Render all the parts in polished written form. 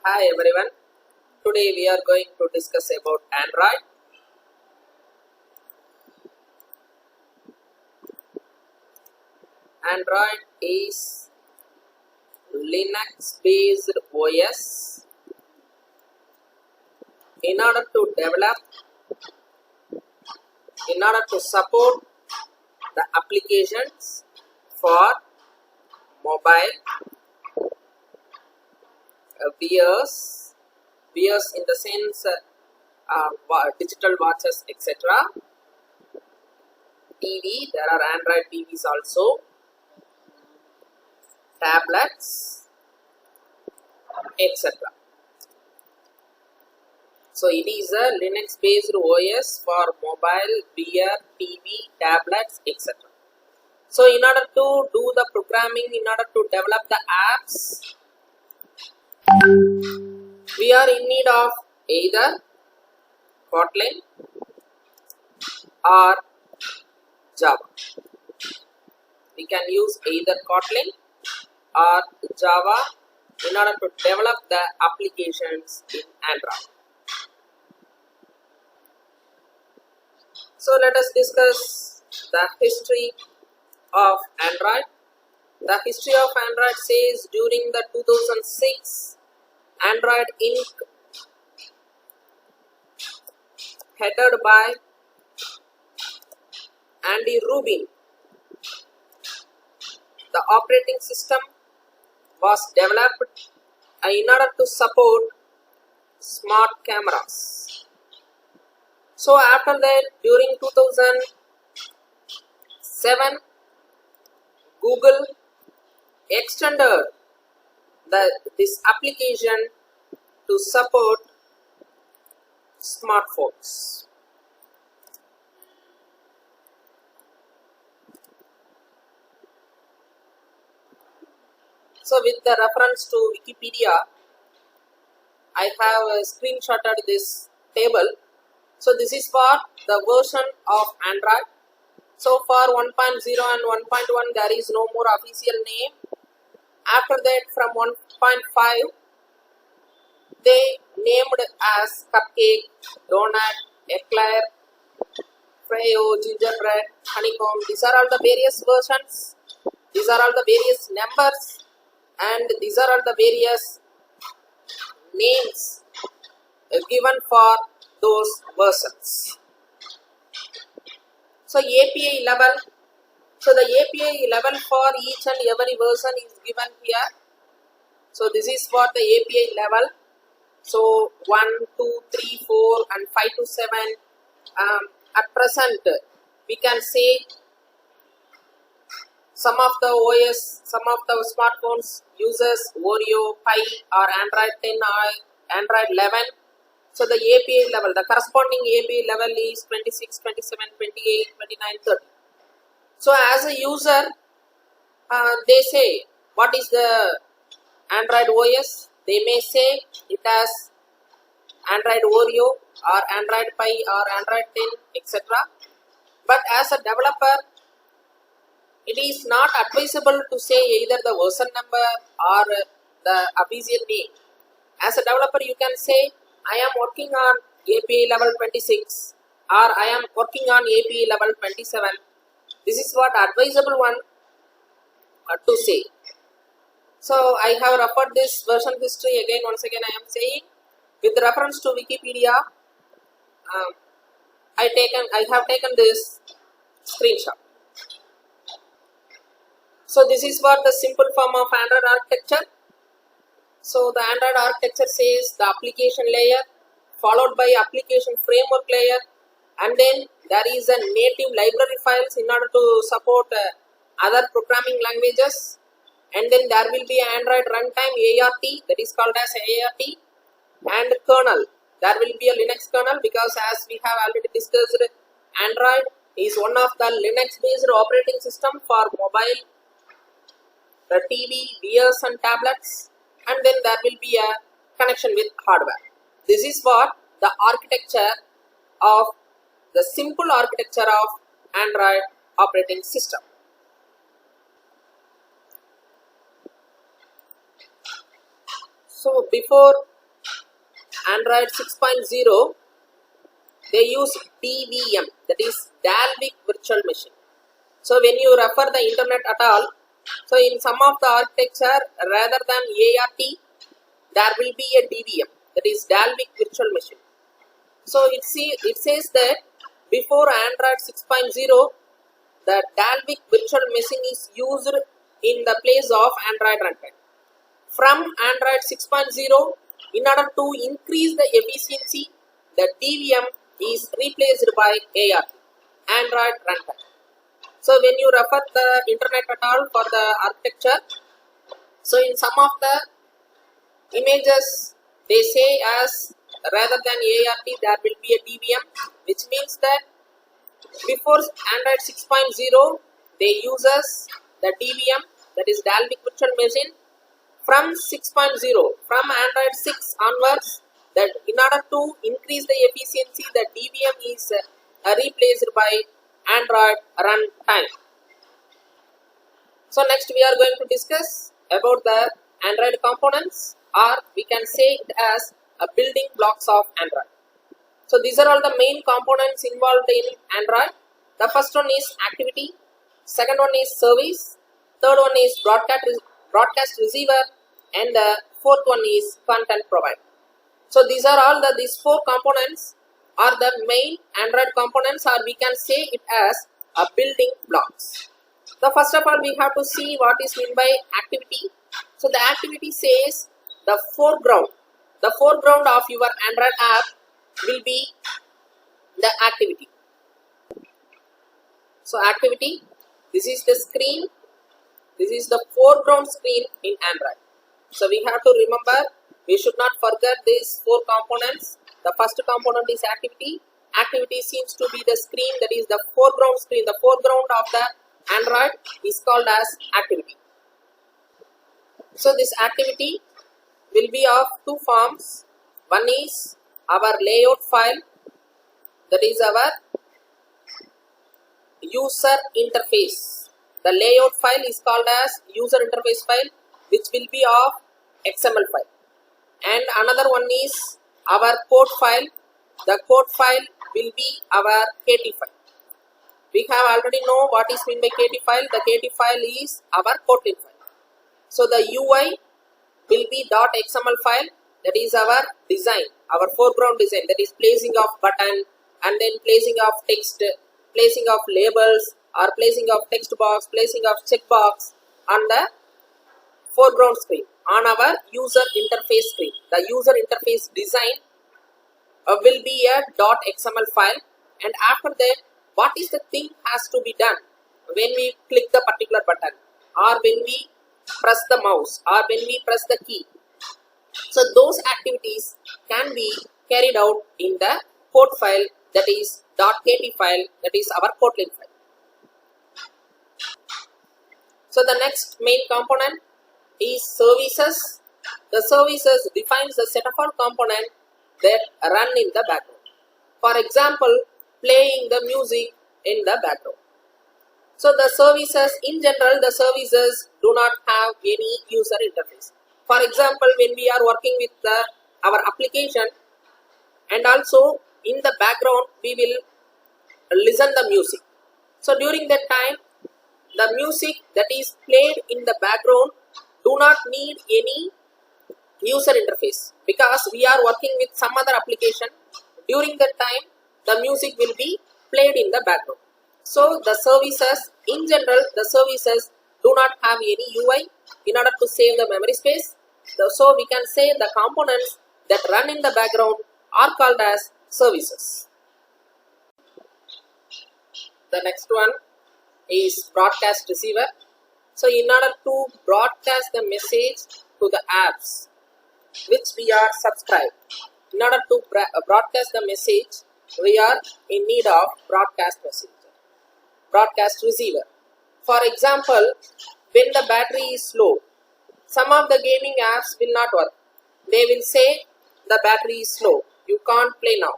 Hi everyone. Today we are going to discuss about Android. Android is Linux based OS. In order to support the applications for mobile wears in the sense digital watches, etc. TV, there are Android TVs also, tablets, etc. So it is a Linux based OS for mobile, VR, TV, tablets, etc. So in order to do the programming, in order to develop the apps, we are in need of either Kotlin or Java. We can use either Kotlin or Java in order to develop the applications in Android. So let us discuss the history of Android. The history of Android says during the 2006 Android Inc. headed by Andy Rubin, the operating system was developed in order to support smart cameras. So after that, during 2007, Google extended this application to support smartphones. So with the reference to Wikipedia, I have screenshotted this table. So this is for the version of Android. So for 1.0 and 1.1 there is no more official name. After that, from 1.5 they named as Cupcake, Donut, Eclair, Freo, Gingerbread, Honeycomb. These are all the various versions. These are all the various numbers, and these are all the various names given for those versions. So API level. So the API level for each and every version is given here. So this is for the API level. So 1, 2, 3, 4 and 5 to 7. At present, we can say some of the OS, some of the smartphones uses Oreo, Pie or Android 10 or Android 11. So the API level, the corresponding API level is 26, 27, 28, 29, 30. So as a user, they say what is the Android OS? They may say it as Android Oreo or Android Pie or Android 10, etc. But as a developer, it is not advisable to say either the version number or the official name. As a developer, you can say I am working on API level 26 or I am working on API level 27. This is what advisable one to say. So I have referred this version history again. Once again, I am saying with reference to Wikipedia, I have taken this screenshot. So this is what the simple form of Android architecture. So the Android architecture says the application layer followed by application framework layer, and then there is a native library files in order to support other programming languages, and then there will be Android runtime ART, that is called as ART, and kernel. There will be a Linux kernel because as we have already discussed, Android is one of the Linux based operating system for mobile, the TV, VRs and tablets, and then there will be a connection with hardware. This is what the architecture of the simple architecture of Android operating system. So before Android 6.0, they use DVM, that is Dalvik Virtual Machine. So when you refer the internet at all, so in some of the architecture, rather than ART, there will be a DVM, that is Dalvik Virtual Machine. So it says that before Android 6.0, the Dalvik Virtual Machine is used in the place of Android runtime. From Android 6.0, in order to increase the efficiency, the DVM is replaced by ART, Android runtime. So when you refer the internet at all for the architecture, so in some of the images they say as rather than ART there will be a DVM, which means that before Android 6.0 they uses the DVM, that is Dalvik Virtual Machine. From 6.0, from Android 6 onwards, that in order to increase the efficiency, the DVM is replaced by Android runtime. So next we are going to discuss about the Android components, or we can say it as a building blocks of Android. So these are all the main components involved in Android. The first one is activity, second one is service, third one is broadcast receiver, and the fourth one is content provider. So these are all these four components are the main Android components, or we can say it as a building blocks. So first of all we have to see what is meant by activity. So the activity says the foreground of your Android app will be the activity. So activity, this is the screen, this is the foreground screen in Android. So we have to remember, we should not forget these four components. The first component is activity. Activity seems to be the screen, that is the foreground screen. The foreground of the Android is called as activity. So this activity will be of two forms. One is our layout file, that is our user interface. The layout file is called as user interface file, which will be of XML file. And another one is our code file. The code file will be our KT file. We have already know what is meant by KT file. The KT file is our Kotlin file. So the UI will be .xml file, that is our design, our foreground design, that is placing of button and then placing of text, placing of labels, or placing of text box, placing of checkbox on the foreground screen on our user interface screen. The user interface design will be a .xml file, and after that what is the thing has to be done when we click the particular button, or when we press the mouse, or when we press the key. So those activities can be carried out in the code file, that is .kt file, that is our Kotlin file. So the next main component is services. The services defines the set of all components that run in the background. For example, playing the music in the background. So the services, in general, the services do not have any user interface. For example, when we are working with our application, and also in the background we will listen the music. So during that time, the music that is played in the background do not need any user interface, because we are working with some other application. During that time, the music will be played in the background. So the services, in general, the services do not have any UI in order to save the memory space. So we can say the components that run in the background are called as services. The next one is broadcast receiver. So in order to broadcast the message to the apps which we are subscribed, in order to broadcast the message, we are in need of broadcast receiver. For example, when the battery is low, some of the gaming apps will not work. They will say the battery is slow, you can't play now.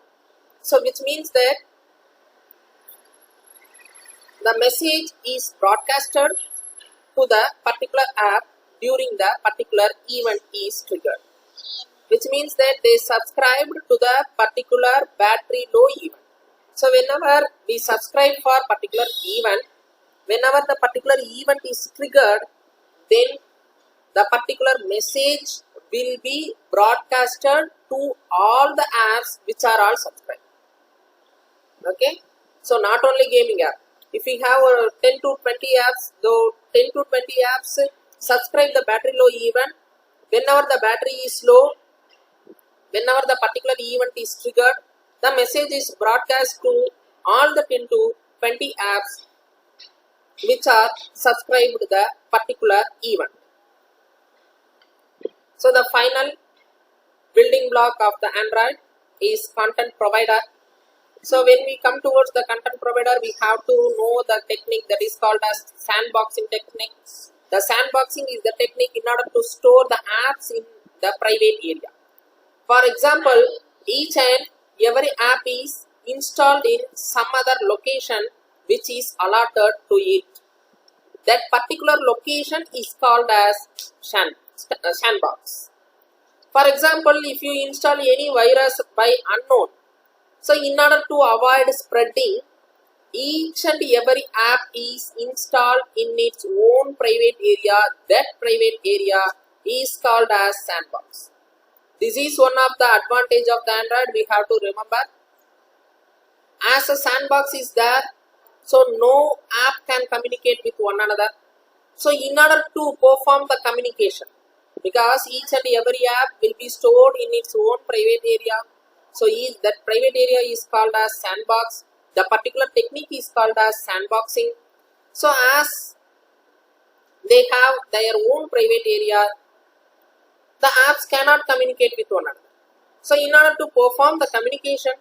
So which means that the message is broadcasted to the particular app during the particular event is triggered. which means that they subscribed to the particular battery low event. So whenever we subscribe for particular event, whenever the particular event is triggered, then the particular message will be broadcasted to all the apps which are all subscribed. Okay, so not only gaming app. If we have 10 to 20 apps, though 10 to 20 apps subscribe the battery low event, whenever the battery is low, whenever the particular event is triggered, the message is broadcast to all the 10 to 20 apps which are subscribed to the particular event. So the final building block of the Android is content provider. So when we come towards the content provider, we have to know the technique that is called as sandboxing technique. The sandboxing is the technique in order to store the apps in the private area. For example, each and every app is installed in some other location which is allotted to it. That particular location is called as sandbox. For example, if you install any virus by unknown, so in order to avoid spreading, each and every app is installed in its own private area. That private area is called as sandbox. This is one of the advantage of the Android we have to remember. As a sandbox is there, so no app can communicate with one another. So in order to perform the communication, because each and every app will be stored in its own private area, so that private area is called as sandbox. The particular technique is called as sandboxing. So as they have their own private area, the apps cannot communicate with one another. So in order to perform the communication,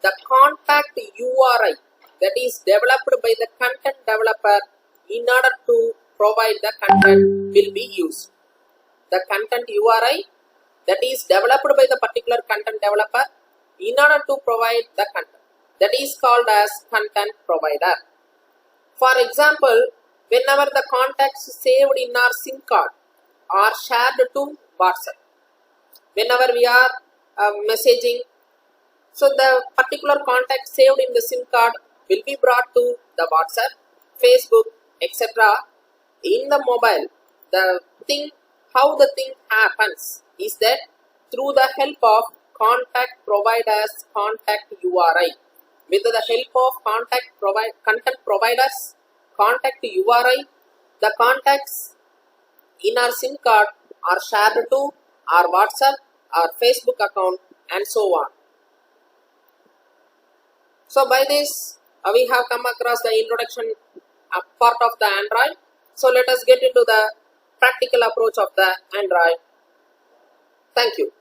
the contact URI that is developed by the content developer in order to provide the content will be used. The content URI that is developed by the particular content developer in order to provide the content, that is called as content provider. For example, whenever the contacts saved in our SIM card are shared to WhatsApp, whenever we are messaging, so the particular contact saved in the SIM card will be brought to the WhatsApp, Facebook, etc. In the mobile, the thing, how the thing happens is that through the help of contact providers contact URI. With the help of content providers contact URI, the contacts in our SIM card are shared to our WhatsApp, our Facebook account, and so on. So by this, we have come across the introduction part of the Android. So let us get into the practical approach of the Android. Thank you.